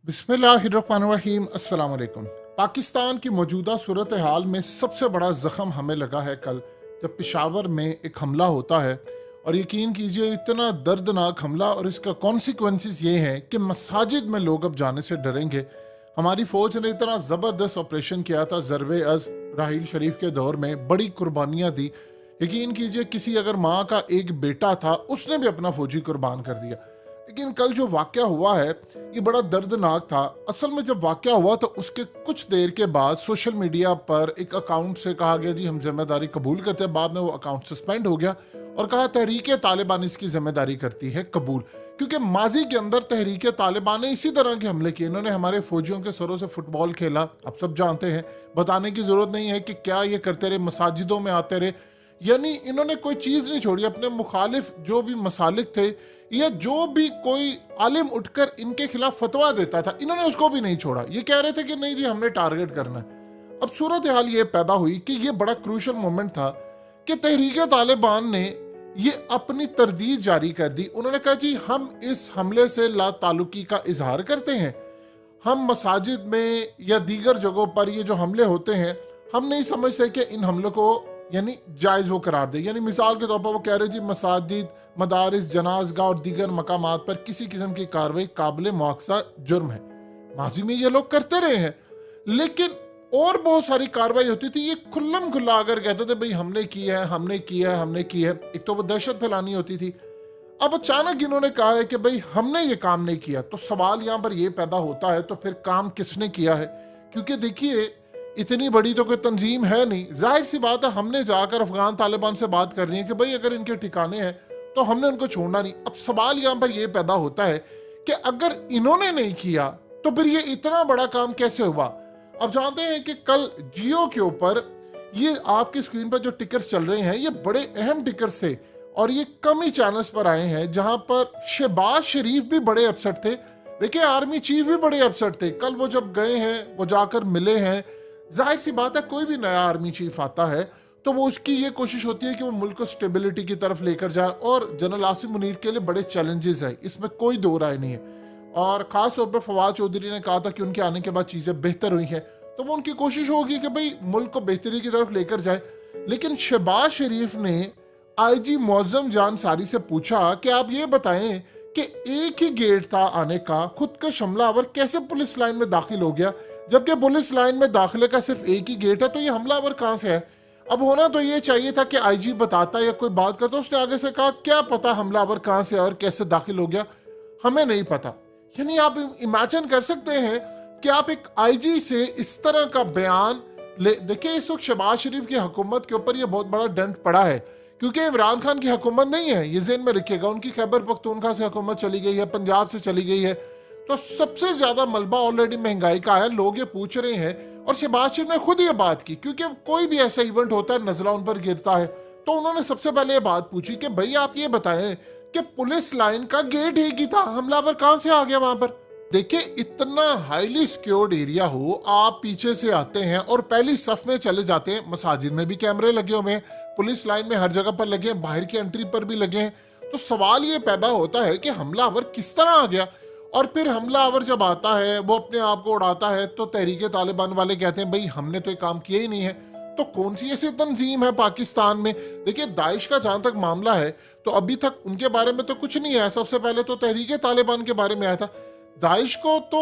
बिस्मिल्लाहिर्रहमानिर्रहीम अस्सलाम वालेकुम। पाकिस्तान की मौजूदा सूरत हाल में सबसे बड़ा ज़ख़म हमें लगा है कल जब पेशावर में एक हमला होता है। और यकीन कीजिए इतना दर्दनाक हमला और इसका कॉन्सिक्वेंसेस ये हैं कि मसाजिद में लोग अब जाने से डरेंगे। हमारी फ़ौज ने इतना ज़बरदस्त ऑपरेशन किया था ज़रबे अज़ राहील शरीफ के दौर में, बड़ी कुर्बानियाँ दी। यकीन कीजिए किसी अगर माँ का एक बेटा था उसने भी अपना फ़ौजी कुर्बान कर दिया। लेकिन कल जो वाक़या हुआ है ये बड़ा दर्दनाक था। असल में जब वाक़या हुआ तो उसके कुछ देर के बाद सोशल मीडिया पर एक अकाउंट से कहा गया जी हम जिम्मेदारी कबूल करते हैं। बाद में वो अकाउंट सस्पेंड हो गया और कहा तहरीक तालिबान इसकी जिम्मेदारी करती है कबूल, क्योंकि माजी के अंदर तहरीक तालिबान ने इसी तरह के हमले किए। इन्होंने हमारे फौजियों के सरों से फुटबॉल खेला, आप सब जानते हैं, बताने की ज़रूरत नहीं है कि क्या ये करते रहे, मसाजिदों में आते रहे। यानी इन्होंने कोई चीज़ नहीं छोड़ी। अपने मुखालिफ जो भी मसालिक थे या जो भी कोई आलिम उठकर इनके खिलाफ फतवा देता था इन्होंने उसको भी नहीं छोड़ा। ये कह रहे थे कि नहीं जी हमने टारगेट करना है। अब सूरत हाल ये पैदा हुई कि ये बड़ा क्रूशल मोमेंट था कि तहरीक तालिबान ने ये अपनी तरदीद जारी कर दी। उन्होंने कहा जी हम इस हमले से ला ताल्लुकी का इजहार करते हैं। हम मसाजिद में या दीगर जगहों पर ये जो हमले होते हैं हम नहीं समझते कि इन हमलों को यानी जायज़ वो करार दे। यानी मिसाल के तौर पर वो कह रहे जी मसाजिद, मदारिस, जनाजगा और दीगर मकामात पर किसी किस्म की कार्रवाई काबिल मुआवजा जुर्म है। माजी में ये लोग करते रहे हैं, लेकिन और बहुत सारी कार्रवाई होती थी। ये खुल्लम खुल्ला अगर कहते थे भाई हमने किया है, हमने किया है, हमने किया है, एक तो वो दहशत फैलानी होती थी। अब अचानक इन्होंने कहा है कि भाई हमने ये काम नहीं किया, तो सवाल यहाँ पर ये पैदा होता है तो फिर काम किसने किया है? क्योंकि देखिए इतनी बड़ी तो कोई तंजीम है नहीं। जाहिर सी बात है हमने जाकर अफगान तालिबान से बात करनी है कि भाई अगर इनके ठिकाने हैं तो हमने उनको छोड़ना नहीं। अब सवाल यहाँ पर यह पैदा होता है कि अगर इन्होंने नहीं किया तो फिर ये इतना बड़ा काम कैसे हुआ? अब जानते हैं कि कल जियो के ऊपर ये आपकी स्क्रीन पर जो टिकर्स चल रहे हैं ये बड़े अहम टिकर्स थे और ये कम ही चैनल्स पर आए हैं जहां पर शहबाज शरीफ भी बड़े अपसेट थे। देखिए आर्मी चीफ भी बड़े अपसेट थे। कल वो जब गए हैं, वो जाकर मिले हैं। जाहिर सी बात है कोई भी नया आर्मी चीफ आता है तो वो उसकी ये कोशिश होती है कि वो मुल्क को स्टेबिलिटी की तरफ लेकर जाए, और जनरल आसिम मुनीर के लिए बड़े चैलेंजेस हैं, इसमें कोई दो राय नहीं है। और खास तौर पर फवाद चौधरी ने कहा था कि उनके आने के बाद चीज़ें बेहतर हुई हैं, तो वो उनकी कोशिश होगी कि भाई मुल्क को बेहतरी की तरफ लेकर जाए। लेकिन शहबाज शरीफ ने आईजी मौजम जान सारी से पूछा कि आप ये बताएं कि एक ही गेट था आने का, खुद का हमलावर कैसे पुलिस लाइन में दाखिल हो गया? जबकि पुलिस लाइन में दाखिले का सिर्फ एक ही गेट है, तो ये हमलावर कहां से है? अब होना तो ये चाहिए था कि आईजी बताता या कोई बात करता। उसने आगे से कहा क्या पता हमलावर कहां से और कैसे दाखिल हो गया, हमें नहीं पता। यानी आप इमेजिन कर सकते हैं कि आप एक आईजी से इस तरह का बयान ले। देखिए इस वक्त शहबाज शरीफ की हुकूमत के ऊपर यह बहुत बड़ा डंट पड़ा है, क्योंकि इमरान खान की हुकूमत नहीं है, ये ज़हन में रखिएगा। उनकी खैबर पख्तूनख्वा से हुकूमत चली गई है, पंजाब से चली गई है, तो सबसे ज्यादा मलबा ऑलरेडी महंगाई का है। लोग ये पूछ रहे हैं और शहबाज शरीफ ने खुद ये बात की, क्योंकि कोई भी ऐसा इवेंट होता है नजला उन पर गिरता है, तो उन्होंने सबसे पहले ये बात पूछी कि भाई आप ये बताएं कि पुलिस लाइन का गेट एक ही था, हमलावर कहां से आ गया वहां पर? देखिए इतना हाईली सिक्योर्ड एरिया हो, आप पीछे से आते हैं और पहली सफ में चले जाते हैं। मसाजिद में भी कैमरे लगे हुए हैं, पुलिस लाइन में हर जगह पर लगे हैं, बाहर की एंट्री पर भी लगे हैं। तो सवाल ये पैदा होता है कि हमलावर किस तरह आ गया? और फिर हमलावर जब आता है वो अपने आप को उड़ाता है तो तहरीक तालिबान वाले कहते हैं भाई हमने तो ये काम किया ही नहीं है। तो कौन सी ऐसी तंजीम है पाकिस्तान में? देखिए दाइश का जहां तक मामला है तो अभी तक उनके बारे में तो कुछ नहीं है। सबसे पहले तो तहरीक तालिबान के बारे में आया था। दाइश को तो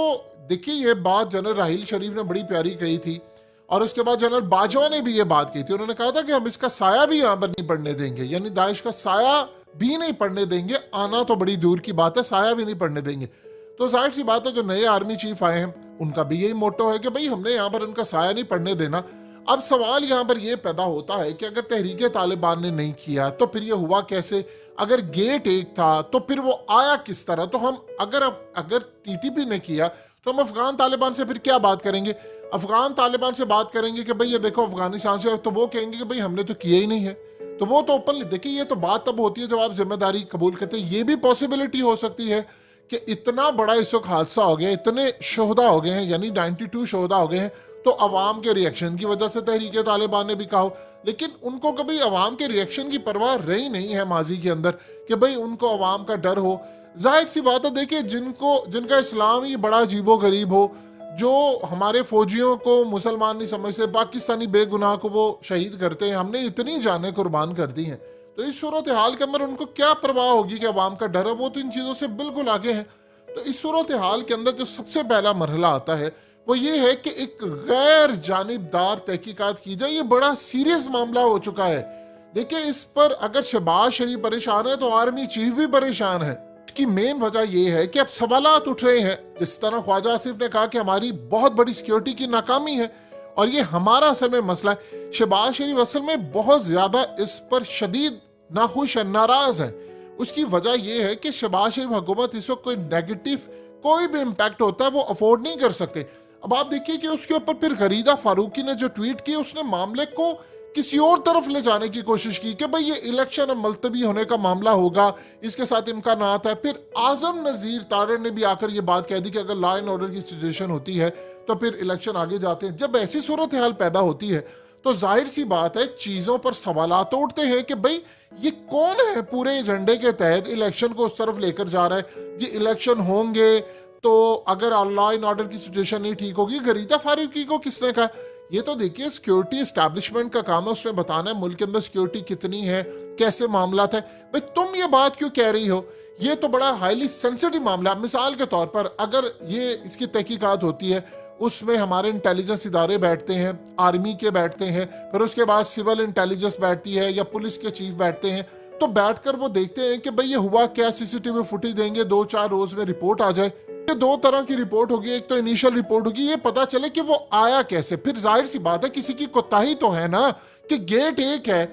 देखिए ये बात जनरल राहील शरीफ ने बड़ी प्यारी कही थी, और उसके बाद जनरल बाजवा ने भी ये बात कही थी। उन्होंने कहा था कि हम इसका साया भी यहाँ पर नहीं पड़ने देंगे, यानी दाइश का साया भी नहीं पड़ने देंगे। आना तो बड़ी दूर की बात है, साया भी नहीं पड़ने देंगे। तो जाहिर सी बात है जो नए आर्मी चीफ आए हैं उनका भी यही मोटो है कि भाई हमने यहाँ पर उनका साया नहीं पड़ने देना। अब सवाल यहाँ पर यह पैदा होता है कि अगर तहरीक तालिबान ने नहीं किया तो फिर ये हुआ कैसे? अगर गेट एक था तो फिर वो आया किस तरह? तो हम अगर टीटीपी ने किया तो हम अफगान तालिबान से फिर क्या बात करेंगे? अफगान तालिबान से बात करेंगे कि भाई ये देखो अफगानिस्तान से, तो वो कहेंगे कि भाई हमने तो किया ही नहीं है। तो वो तो ओपनली, देखिए ये तो बात तब होती है जब आप जिम्मेदारी कबूल करते हैं। ये भी पॉसिबिलिटी हो सकती है कि इतना बड़ा इस वक्त हादसा हो गया, इतने शोहदा हो गए हैं, यानी 92 शोहदा हो गए हैं, तो अवाम के रिएक्शन की वजह से तहरीक तालिबान ने भी कहा हो। लेकिन उनको कभी अवाम के रिएक्शन की परवाह रही नहीं है माजी के अंदर कि भाई उनको अवाम का डर हो। जाहिर सी बात है, देखिए जिनका इस्लाम ही बड़ा अजीबो गरीब हो, जो हमारे फौजियों को मुसलमान नहीं समझते, पाकिस्तानी बेगुनाह को वो शहीद करते हैं, हमने इतनी जानें कुर्बान कर दी हैं, तो इस सूरत हाल के अंदर उनको क्या परवाह होगी कि अवाम का डर है? वो तो इन चीज़ों से बिल्कुल आगे है। तो इस सूरत हाल के अंदर जो सबसे पहला मरहला आता है वो ये है कि एक गैर जानिबदार तहकीकात की जाए। ये बड़ा सीरियस मामला हो चुका है। देखिए, इस पर अगर शहबाज शरीफ परेशान है तो आर्मी चीफ भी परेशान है। इसकी मेन वजह यह है कि अब सवालात उठ रहे हैं, जिस तरह ख्वाजा आसिफ ने कहा कि हमारी बहुत बड़ी सिक्योरिटी की नाकामी है और ये हमारा असल में मसला है। शहबाज शरीफ असल में बहुत ज्यादा इस पर शदीद नाखुश है, नाराज है। उसकी वजह यह है कि शहबाज शरीफ हुकूमत इस वक्त कोई नेगेटिव कोई भी इम्पैक्ट होता है वो अफोर्ड नहीं कर सकते। अब आप देखिए कि उसके ऊपर फिर गरीदा फारूकी ने जो ट्वीट की, उसने मामले को किसी और तरफ ले जाने की कोशिश की कि भाई ये इलेक्शन मुलतवी होने का मामला होगा, इसके साथ इम्कानात है। फिर आजम नजीर तारड़ ने भी आकर ये बात कह दी कि अगर लॉ एंड ऑर्डर की सिचुएशन होती है तो फिर इलेक्शन आगे जाते हैं। जब ऐसी सूरत हाल पैदा होती है तो जाहिर सी बात है चीजों पर सवालात तो उठते हैं कि भाई ये कौन है पूरे एजेंडे के तहत इलेक्शन को उस तरफ लेकर जा रहा है। ये इलेक्शन होंगे तो अगर लॉ एंड ऑर्डर की सिचुएशन नहीं ठीक होगी, गरीदा फारूकी को किसने कहा? ये तो देखिए सिक्योरिटी एस्टैब्लिशमेंट का काम है, उसने बताना है मुल्क के अंदर सिक्योरिटी कितनी है, कैसे मामला है। भाई तुम ये बात क्यों कह रही हो? ये तो बड़ा हाईली सेंसिटिव मामला। मिसाल के तौर पर अगर ये इसकी तहकीकात होती है, उसमें हमारे इंटेलिजेंस इदारे बैठते हैं, आर्मी के बैठते हैं, फिर उसके बाद सिविल इंटेलिजेंस बैठती है या पुलिस के चीफ बैठते हैं, तो बैठकर वो देखते हैं कि भाई ये हुआ क्या, सीसीटीवी फुटेज देंगे, 2-4 रोज में रिपोर्ट आ जाए। ये दो तरह की रिपोर्ट होगी, एक तो इनिशियल रिपोर्ट होगी, ये पता चले कि वो आया कैसे। फिर जाहिर सी बात है किसी की कोताही तो है ना कि गेट एक है,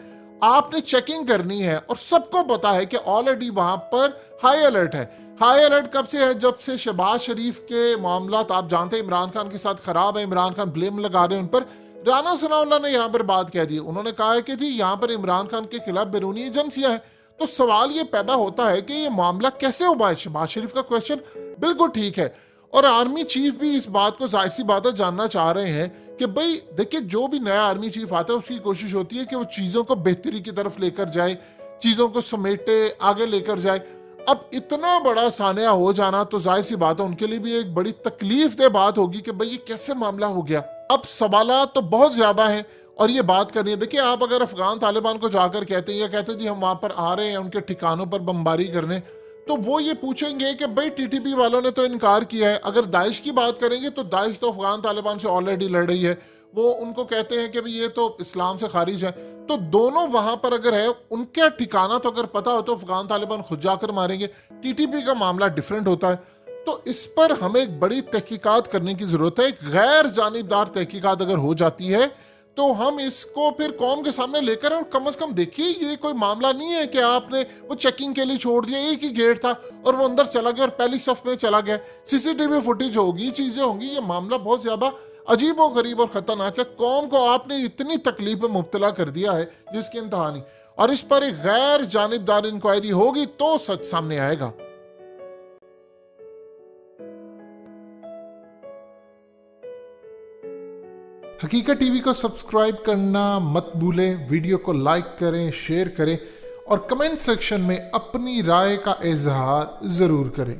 आपने चेकिंग करनी है और सबको पता है कि ऑलरेडी वहां पर हाई अलर्ट है। हाई अलर्ट कब से है? जब से शहबाज शरीफ के मामला आप जानते हैं इमरान खान के साथ खराब है, इमरान खान ब्लेम लगा रहे हैं उन पर। राना सनाउल्लाह ने यहाँ पर बात कह दी, उन्होंने कहा है कि जी यहाँ पर इमरान खान के खिलाफ बैरूनी एजेंसियां हैं। तो सवाल ये पैदा होता है कि ये मामला कैसे हुआ है। शहबाज शरीफ का क्वेश्चन बिल्कुल ठीक है और आर्मी चीफ भी इस बात को जाहिर सी बात है जानना चाह रहे हैं कि भाई देखिए जो भी नया आर्मी चीफ आता है उसकी कोशिश होती है कि वो चीजों को बेहतरी की तरफ लेकर जाए, चीजों को समेटे आगे लेकर जाए। अब इतना बड़ा सानिया हो जाना तो जाहिर सी बात है उनके लिए भी एक बड़ी तकलीफ दे बात होगी कि भाई ये कैसे मामला हो गया। अब सवालात तो बहुत ज्यादा हैं और ये बात करनी है। देखिए आप अगर अफगान तालिबान को जाकर कहते हैं या कहते हैं जी हम वहां पर आ रहे हैं उनके ठिकानों पर बमबारी करने, तो वो ये पूछेंगे कि भाई टीटीपी वालों ने तो इनकार किया है। अगर दाइश की बात करेंगे तो दाइश तो अफगान तालिबान से ऑलरेडी लड़ रही है, वो उनको कहते हैं कि भाई ये तो इस्लाम से खारिज है। तो दोनों वहां पर अगर है, उनका ठिकाना तो अगर पता हो तो अफगान तालिबान खुद जाकर मारेंगे। टीटीपी का मामला डिफरेंट होता है। तो इस पर हमें एक बड़ी तहकीकात करने की जरूरत है। एक गैर जानिबदार तहकीकात अगर हो जाती है तो हम इसको फिर कौम के सामने लेकर, और कम से कम देखिए ये कोई मामला नहीं है कि आपने वो चेकिंग के लिए छोड़ दिया, एक ही गेट था और वो अंदर चला गया और पहली सफ में चला गया। सीसीटीवी फुटेज होगी, चीजें होंगी। ये मामला बहुत ज्यादा अजीब और गरीब और खतरनाक है। कौम को आपने इतनी तकलीफ में मुब्तला कर दिया है जिसकी इंतहा नहीं, और इस पर एक गैर जानिबदार इंक्वायरी होगी तो सच सामने आएगा। हकीकत टीवी को सब्सक्राइब करना मत भूलें, वीडियो को लाइक करें, शेयर करें और कमेंट सेक्शन में अपनी राय का इजहार जरूर करें।